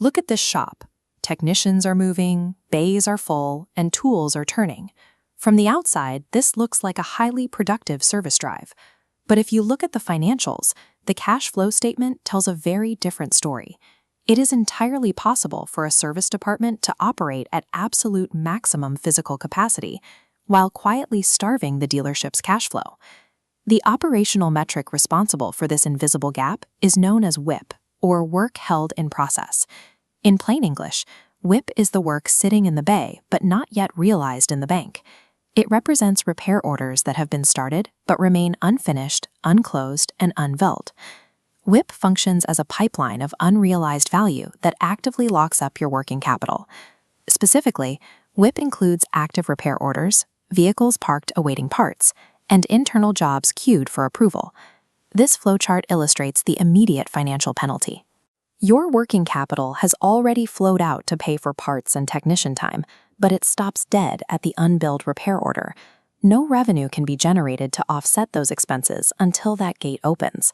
Look at this shop. Technicians are moving, bays are full, and tools are turning. From the outside, this looks like a highly productive service drive. But if you look at the financials, the cash flow statement tells a very different story. It is entirely possible for a service department to operate at absolute maximum physical capacity while quietly starving the dealership's cash flow. The operational metric responsible for this invisible gap is known as WIP, or work held in process. In plain English, WIP is the work sitting in the bay but not yet realized in the bank. It represents repair orders that have been started but remain unfinished, unclosed, and unbilled. WIP functions as a pipeline of unrealized value that actively locks up your working capital. Specifically, WIP includes active repair orders, vehicles parked awaiting parts, and internal jobs queued for approval. This flowchart illustrates the immediate financial penalty. Your working capital has already flowed out to pay for parts and technician time, but it stops dead at the unbilled repair order. No revenue can be generated to offset those expenses until that gate opens.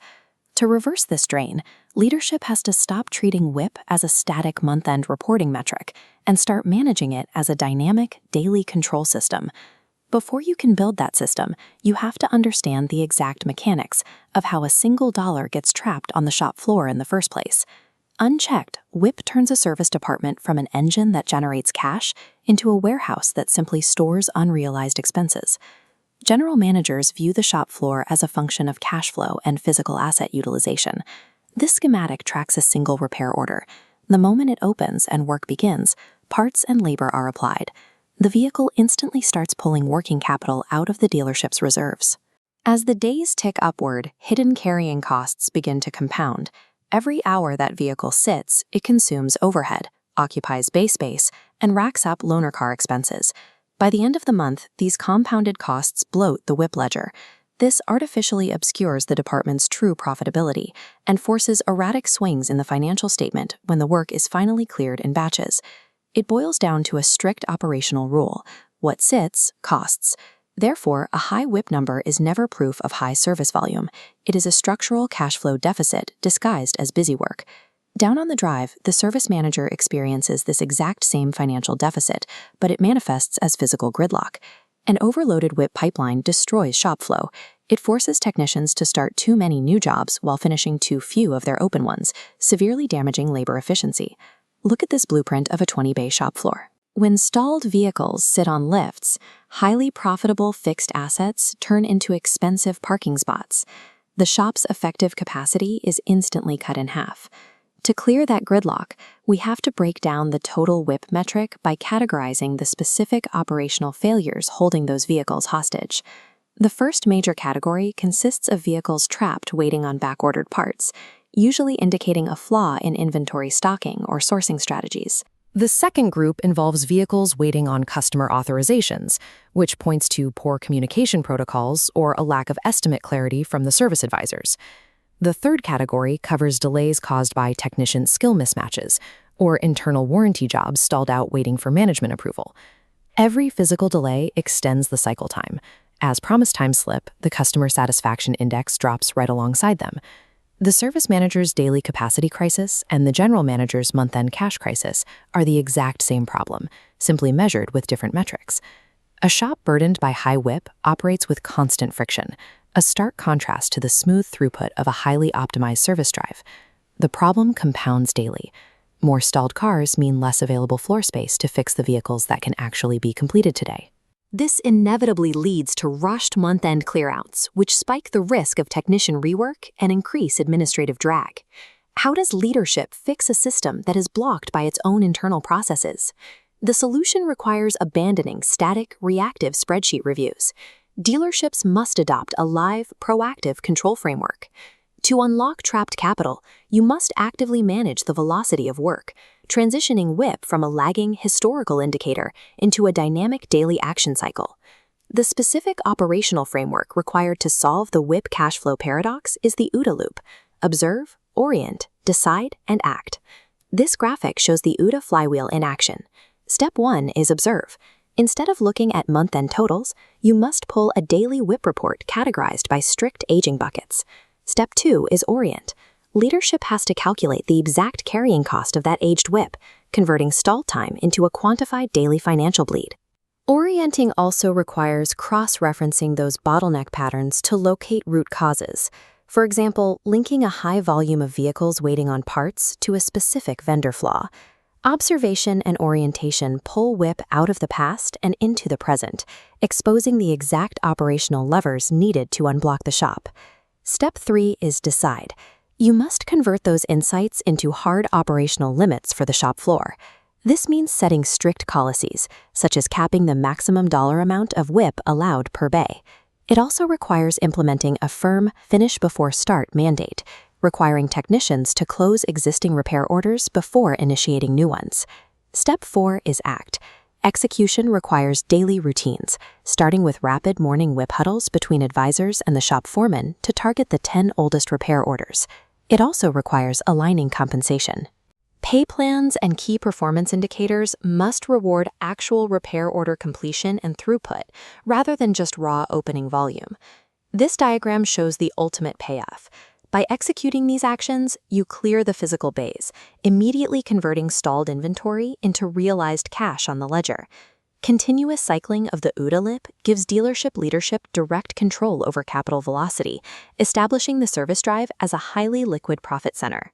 To reverse this drain, leadership has to stop treating WIP as a static month-end reporting metric and start managing it as a dynamic, daily control system. Before you can build that system, you have to understand the exact mechanics of how a single dollar gets trapped on the shop floor in the first place. Unchecked, WIP turns a service department from an engine that generates cash into a warehouse that simply stores unrealized expenses. General managers view the shop floor as a function of cash flow and physical asset utilization. This schematic tracks a single repair order. The moment it opens and work begins, parts and labor are applied. The vehicle instantly starts pulling working capital out of the dealership's reserves. As the days tick upward, hidden carrying costs begin to compound. Every hour that vehicle sits, it consumes overhead, occupies bay space, and racks up loaner car expenses. By the end of the month, these compounded costs bloat the WIP ledger. This artificially obscures the department's true profitability and forces erratic swings in the financial statement when the work is finally cleared in batches. It boils down to a strict operational rule: what sits, costs. Therefore, a high WIP number is never proof of high service volume. It is a structural cash flow deficit disguised as busy work. Down on the drive, the service manager experiences this exact same financial deficit, but it manifests as physical gridlock. An overloaded WIP pipeline destroys shop flow. It forces technicians to start too many new jobs while finishing too few of their open ones, severely damaging labor efficiency. Look at this blueprint of a 20-bay shop floor. When stalled vehicles sit on lifts, highly profitable fixed assets turn into expensive parking spots. The shop's effective capacity is instantly cut in half. To clear that gridlock, we have to break down the total WIP metric by categorizing the specific operational failures holding those vehicles hostage. The first major category consists of vehicles trapped waiting on back-ordered parts, usually indicating a flaw in inventory stocking or sourcing strategies. The second group involves vehicles waiting on customer authorizations, which points to poor communication protocols or a lack of estimate clarity from the service advisors. The third category covers delays caused by technician skill mismatches or internal warranty jobs stalled out waiting for management approval. Every physical delay extends the cycle time. As promised times slip, the customer satisfaction index drops right alongside them. The service manager's daily capacity crisis and the general manager's month-end cash crisis are the exact same problem, simply measured with different metrics. A shop burdened by high WIP operates with constant friction, a stark contrast to the smooth throughput of a highly optimized service drive. The problem compounds daily. More stalled cars mean less available floor space to fix the vehicles that can actually be completed today. This inevitably leads to rushed month-end clearouts, which spike the risk of technician rework and increase administrative drag. How does leadership fix a system that is blocked by its own internal processes? The solution requires abandoning static, reactive spreadsheet reviews. Dealerships must adopt a live, proactive control framework. To unlock trapped capital, you must actively manage the velocity of work, transitioning WIP from a lagging historical indicator into a dynamic daily action cycle. The specific operational framework required to solve the WIP cash flow paradox is the OODA loop: observe, orient, decide, and act. This graphic shows the OODA flywheel in action. Step 1 is observe. Instead of looking at month-end totals, you must pull a daily WIP report categorized by strict aging buckets. Step 2 is orient. leadership has to calculate the exact carrying cost of that aged WIP, converting stall time into a quantified daily financial bleed. Orienting also requires cross-referencing those bottleneck patterns to locate root causes. For example, linking a high volume of vehicles waiting on parts to a specific vendor flaw. Observation and orientation pull WIP out of the past and into the present, exposing the exact operational levers needed to unblock the shop. Step 3 is decide. You must convert those insights into hard operational limits for the shop floor. This means setting strict policies, such as capping the maximum dollar amount of WIP allowed per bay. It also requires implementing a firm finish-before-start mandate, requiring technicians to close existing repair orders before initiating new ones. Step 4 is act. Execution requires daily routines, starting with rapid morning WIP huddles between advisors and the shop foreman to target the 10 oldest repair orders. It also requires aligning compensation. Pay plans and key performance indicators must reward actual repair order completion and throughput, rather than just raw opening volume. This diagram shows the ultimate payoff. By executing these actions, you clear the physical bays, immediately converting stalled inventory into realized cash on the ledger. Continuous cycling of the OODA loop gives dealership leadership direct control over capital velocity, establishing the service drive as a highly liquid profit center.